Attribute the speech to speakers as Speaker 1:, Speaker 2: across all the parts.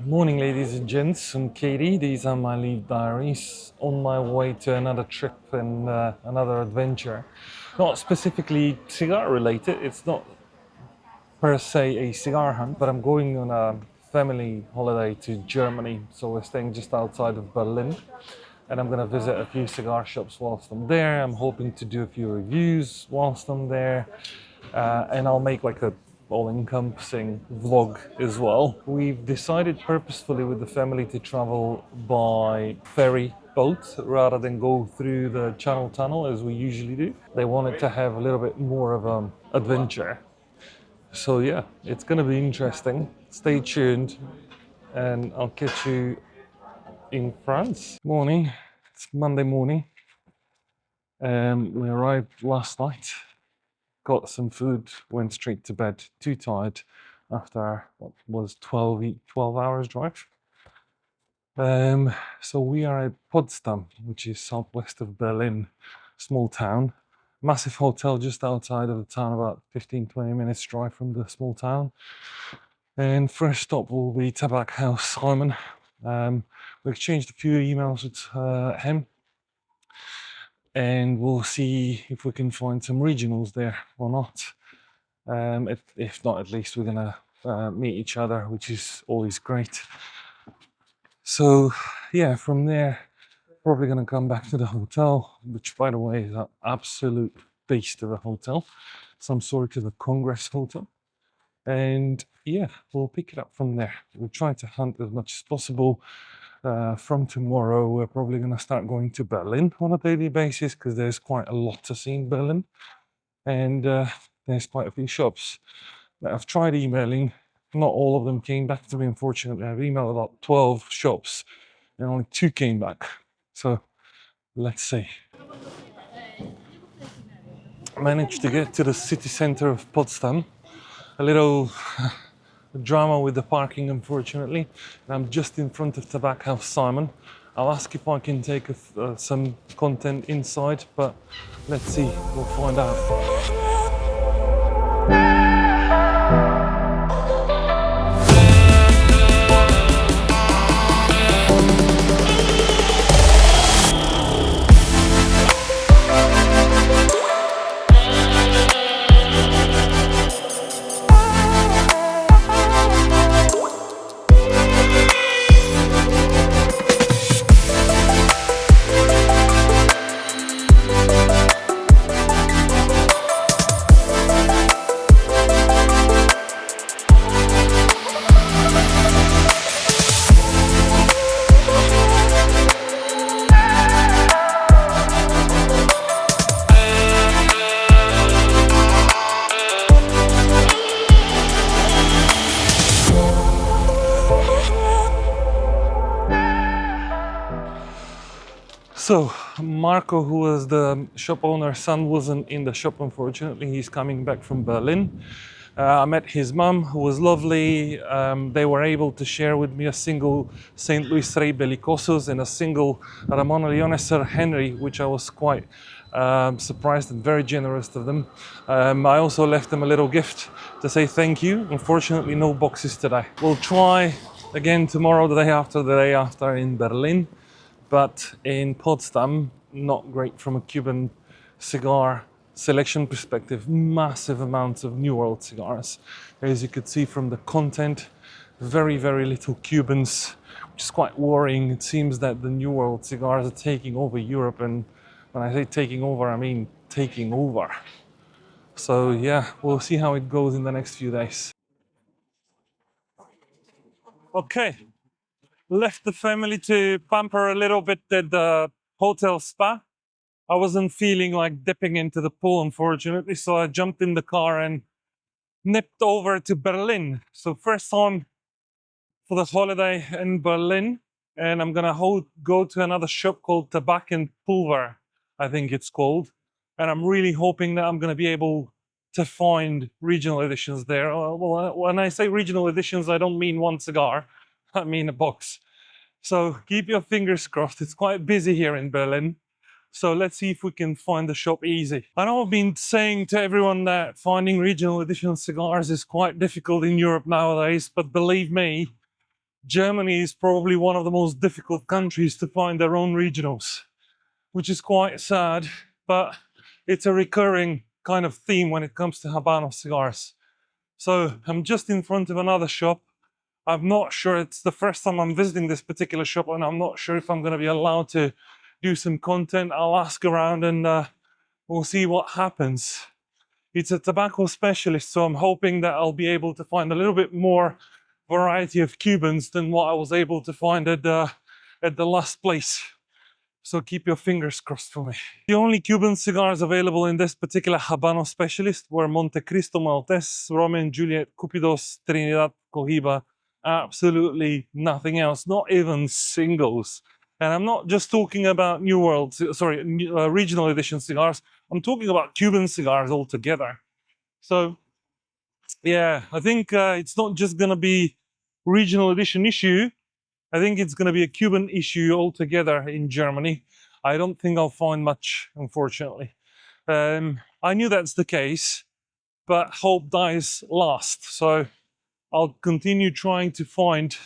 Speaker 1: Morning, ladies and gents. I'm KD. These are my Leaf Diaries. On my way to another trip and another adventure. Not specifically cigar related. It's not per se a cigar hunt, but I'm going on a family holiday to Germany. So we're staying just outside of Berlin. And I'm going to visit a few cigar shops whilst I'm there. I'm hoping to do a few reviews whilst I'm there. And I'll make like a all-encompassing vlog as well. We've decided purposefully with the family to travel by ferry boat rather than go through the Channel Tunnel as we usually do. They wanted to have a little bit more of an adventure. So yeah, it's going to be interesting. Stay tuned and I'll catch you in France. Morning, it's Monday morning. We arrived last night. Got some food, went straight to bed, too tired after what was 12 hours drive. So we are at Potsdam, which is southwest of Berlin, small town. Massive hotel just outside of the town, about 15-20 minutes drive from the small town. And first stop will be Tabak House Simon. We exchanged a few emails with him. And we'll see if we can find some regionals there or not. If not, at least we're gonna meet each other, which is always great. So yeah, from there, probably gonna come back to the hotel, which by the way is an absolute beast of a hotel, some sort of a Congress hotel. And yeah, we'll pick it up from there. We'll try to hunt as much as possible. From tomorrow, we're probably going to start going to Berlin on a daily basis because there's quite a lot to see in Berlin. And there's quite a few shops that I've tried emailing. Not all of them came back to me, unfortunately. I've emailed about 12 shops and only 2 came back. So let's see. I managed to get to the city center of Potsdam. A little drama with the parking, unfortunately. And I'm just in front of Tabak House Simon. I'll ask if I can take some content inside, but let's see, we'll find out. So Marco, who was the shop owner's son, wasn't in the shop, unfortunately. He's coming back from Berlin. I met his mum, who was lovely. They were able to share with me a single St. Louis Rey Belicosos and a single Ramon Leone Sir Henry, which I was quite surprised and very generous of them. I also left them a little gift to say thank you. Unfortunately, no boxes today. We'll try again tomorrow, the day after in Berlin. But in Potsdam, not great from a Cuban cigar selection perspective. Massive amounts of New World cigars. As you could see from the content, very, very little Cubans, which is quite worrying. It seems that the New World cigars are taking over Europe, and when I say taking over, I mean taking over. So yeah, we'll see how it goes in the next few days. Okay. Left the family to pamper a little bit at the hotel spa. I wasn't feeling like dipping into the pool, unfortunately, so I jumped in the car and nipped over to Berlin. So first time for the holiday in Berlin, and I'm gonna go to another shop called Tabak and Pulver, I think it's called. And I'm really hoping that I'm gonna be able to find regional editions there. Well, when I say regional editions, I don't mean one cigar. I mean a box. So keep your fingers crossed. It's quite busy here in Berlin. So let's see if we can find the shop easy. I know I've been saying to everyone that finding regional edition cigars is quite difficult in Europe nowadays, but believe me, Germany is probably one of the most difficult countries to find their own regionals, which is quite sad, but it's a recurring kind of theme when it comes to Habano cigars. So I'm just in front of another shop. I'm not sure, it's the first time I'm visiting this particular shop, and I'm not sure if I'm going to be allowed to do some content. I'll ask around and we'll see what happens. It's a tobacco specialist, so I'm hoping that I'll be able to find a little bit more variety of Cubans than what I was able to find at the last place. So keep your fingers crossed for me. The only Cuban cigars available in this particular Habano specialist were Monte Cristo Maltese, Romeo and Juliet, Cupidos, Trinidad, Cohiba. Absolutely nothing else, not even singles. And I'm not just talking about New World, sorry, regional edition cigars. I'm talking about Cuban cigars altogether. So, yeah, I think it's not just going to be regional edition issue. I think it's going to be a Cuban issue altogether in Germany. I don't think I'll find much, unfortunately. I knew that's the case, but hope dies last. So I'll continue trying to find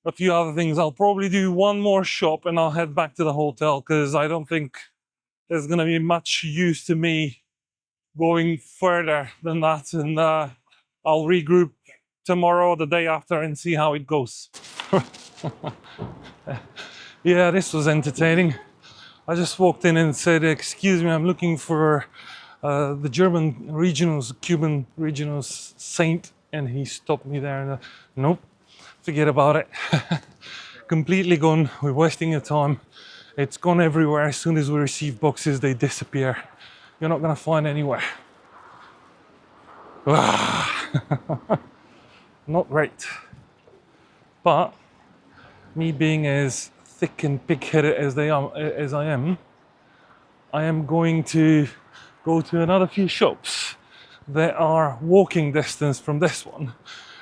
Speaker 1: a few other things. I'll probably do one more shop and I'll head back to the hotel, because I don't think there's going to be much use to me going further than that. And I'll regroup tomorrow or the day after and see how it goes. Yeah, this was entertaining. I just walked in and said, excuse me, I'm looking for the German regionals, Cuban regionals Saint, and he stopped me there and nope, forget about it. Completely gone. We're wasting your time. It's gone everywhere. As soon as we receive boxes, they disappear. You're not gonna find anywhere. Not great. But me being as thick and pig-headed as I am going to go to another few shops that are walking distance from this one.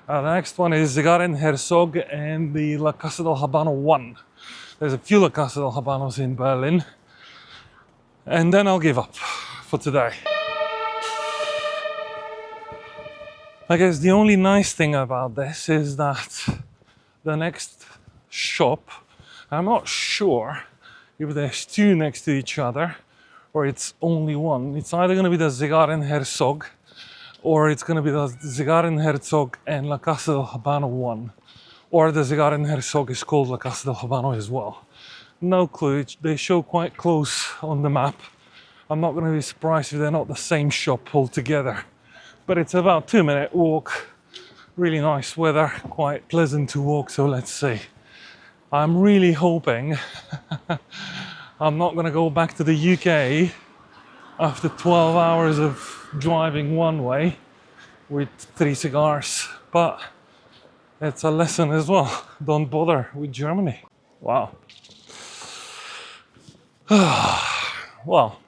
Speaker 1: The next one is Cigar and Herzog and the La Casa del Habano 1. There's a few La Casa del Habanos in Berlin. And then I'll give up for today. I guess the only nice thing about this is that the next shop, I'm not sure if there's two next to each other or it's only one. It's either going to be the Cigar and Herzog, or it's going to be the Cigar and Herzog and La Casa del Habano 1. Or the Cigar and Herzog is called La Casa del Habano as well. No clue. They show quite close on the map. I'm not going to be surprised if they're not the same shop altogether. But it's about 2-minute walk. Really nice weather, quite pleasant to walk, so let's see. I'm really hoping I'm not going to go back to the UK after 12 hours of driving one way with 3 cigars, but it's a lesson as well. Don't bother with Germany. Wow. Well,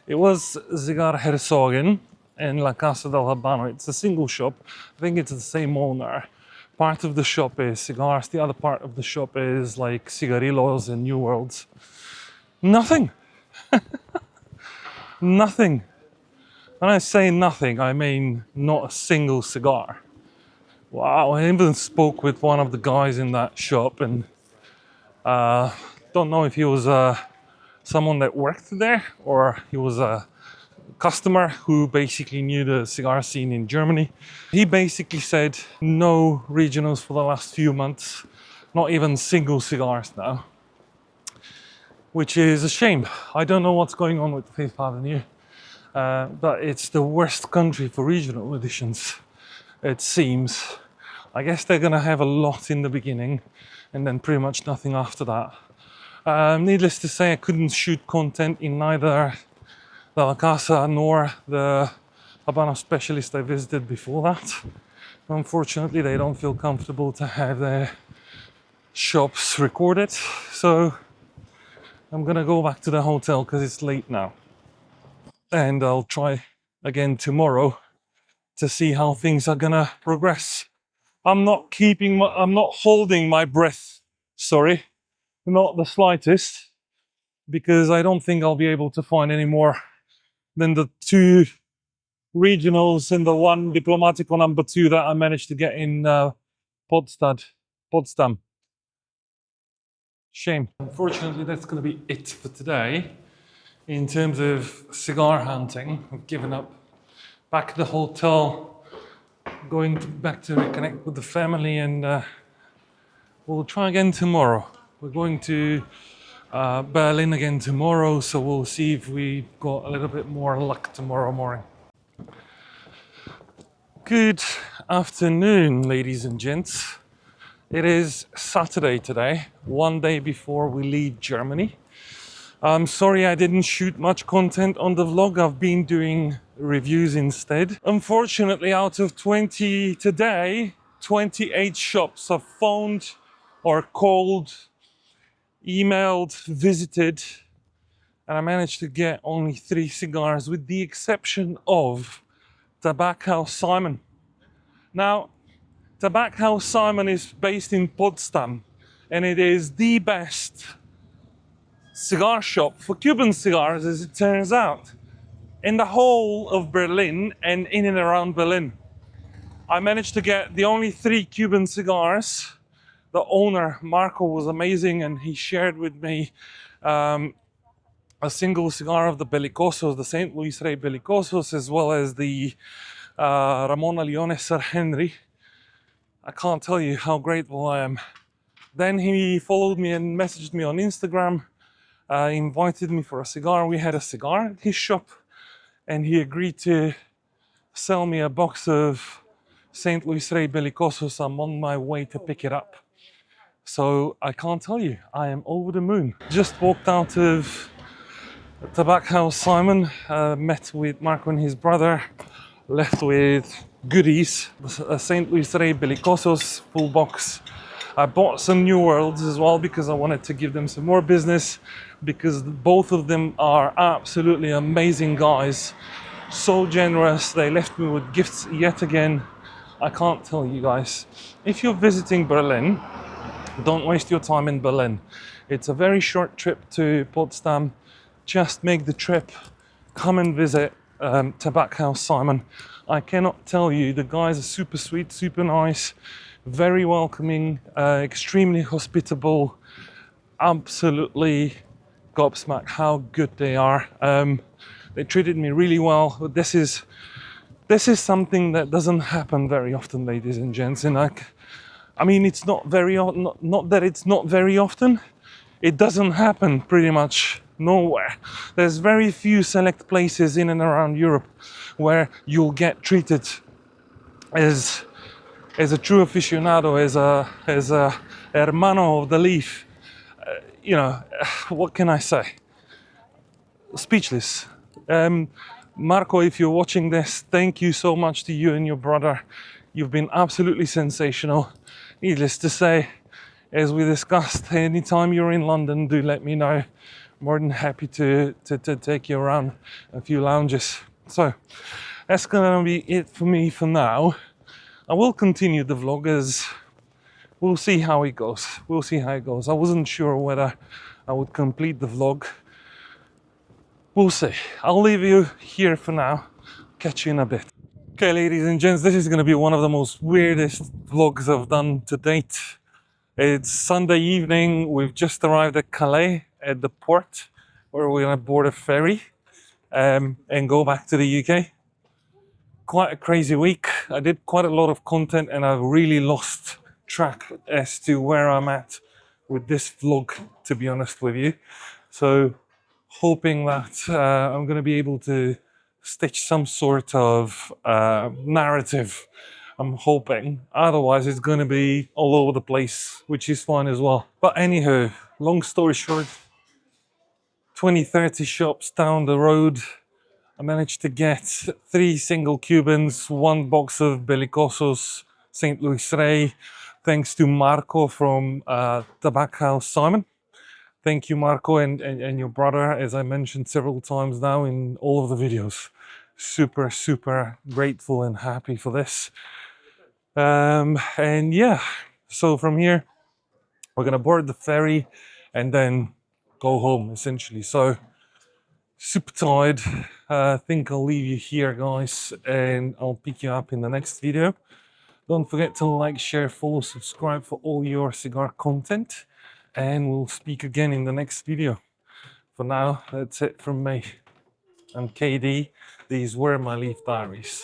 Speaker 1: it was Cigar Herzogen and La Casa del Habano. It's a single shop. I think it's the same owner. Part of the shop is cigars, the other part of the shop is like cigarillos and New Worlds. Nothing. Nothing. When I say nothing, I mean not a single cigar. Wow, I even spoke with one of the guys in that shop, and don't know if he was someone that worked there or he was a customer who basically knew the cigar scene in Germany. He basically said no regionals for the last few months, not even single cigars now, which is a shame. I don't know what's going on with Fifth Avenue, but it's the worst country for regional editions, it seems. I guess they're gonna have a lot in the beginning and then pretty much nothing after that. Needless to say, I couldn't shoot content in neither the La Casa nor the Habano specialist I visited before that. Unfortunately, they don't feel comfortable to have their shops recorded, so I'm gonna go back to the hotel because it's late now. And I'll try again tomorrow to see how things are gonna progress. I'm not holding my breath, sorry, not the slightest, because I don't think I'll be able to find any more than the 2 regionals and the 1 Diplomatico number 2 that I managed to get in Podstad. Potsdam. Shame. Unfortunately, that's going to be it for today. In terms of cigar hunting, I've given up. Back at the hotel, back to reconnect with the family, and we'll try again tomorrow. We're going to Berlin again tomorrow, so we'll see if we got a little bit more luck tomorrow morning. Good afternoon, ladies and gents. It is Saturday today, one day before we leave Germany. I'm sorry I didn't shoot much content on the vlog. I've been doing reviews instead. Unfortunately, out of 20 today, 28 shops I've phoned or called, emailed, visited, and I managed to get only 3 cigars, with the exception of Tobacco House Simon. Now, Tobacco House Simon is based in Potsdam, and it is the best cigar shop for Cuban cigars, as it turns out, in the whole of Berlin and in and around Berlin. I managed to get the only 3 Cuban cigars. The owner, Marco, was amazing, and he shared with me a single cigar of the Belicosos, the St. Louis Rey Belicosos, as well as the Ramona Leone Sir Henry. I can't tell you how grateful I am. Then he followed me and messaged me on Instagram, invited me for a cigar. We had a cigar at his shop, and he agreed to sell me a box of St. Louis Rey Belicosos. I'm on my way to pick it up. So I can't tell you, I am over the moon. Just walked out of Tobacco House Simon, met with Marco and his brother, left with goodies, a St. Louis Rey Belicosos full box. I bought some New Worlds as well because I wanted to give them some more business, because both of them are absolutely amazing guys. So generous. They left me with gifts yet again. I can't tell you guys. If you're visiting Berlin, don't waste your time in Berlin. It's a very short trip to Potsdam. Just make the trip. Come and visit Tobacco House Simon. I cannot tell you, the guys are super sweet, super nice, very welcoming, extremely hospitable. Absolutely gobsmacked how good they are. They treated me really well. But this is something that doesn't happen very often, ladies and gents. And I mean, it's not very not that it's not very often. It doesn't happen pretty much nowhere. There's very few select places in and around Europe where you'll get treated as a true aficionado, as a hermano of the leaf. You know, what can I say? Speechless. Marco, if you're watching this, thank you so much to you and your brother. You've been absolutely sensational. Needless to say, as we discussed, anytime you're in London, do let me know. More than happy to take you around a few lounges. So that's gonna be it for me for now. I will continue the vlog, as we'll see how it goes. We'll see how it goes. I wasn't sure whether I would complete the vlog. We'll see. I'll leave you here for now. Catch you in a bit. Okay, ladies and gents, this is gonna be one of the most weirdest vlogs I've done to date. It's Sunday evening. We've just arrived at Calais at the port, where we're gonna board a ferry and go back to the UK. Quite a crazy week. I did quite a lot of content, and I really lost track as to where I'm at with this vlog, to be honest with you. So hoping that I'm gonna be able to stitch some sort of narrative. I'm hoping. Otherwise, it's going to be all over the place, which is fine as well. But anywho, long story short, 20-30 shops down the road, I managed to get 3 single Cubans, 1 box of Belicosos St. Louis Rey, thanks to Marco from Tobacco House Simon. Thank you, Marco, and your brother, as I mentioned several times now in all of the videos. Super, super grateful and happy for this. And yeah, so from here we're gonna board the ferry and then go home, essentially. So super tired. I think I'll leave you here, guys, and I'll pick you up in the next video. Don't forget to like, share, follow, subscribe for all your cigar content. And we'll speak again in the next video. For now, that's it from me. I'm KD. These were my Leaf Diaries.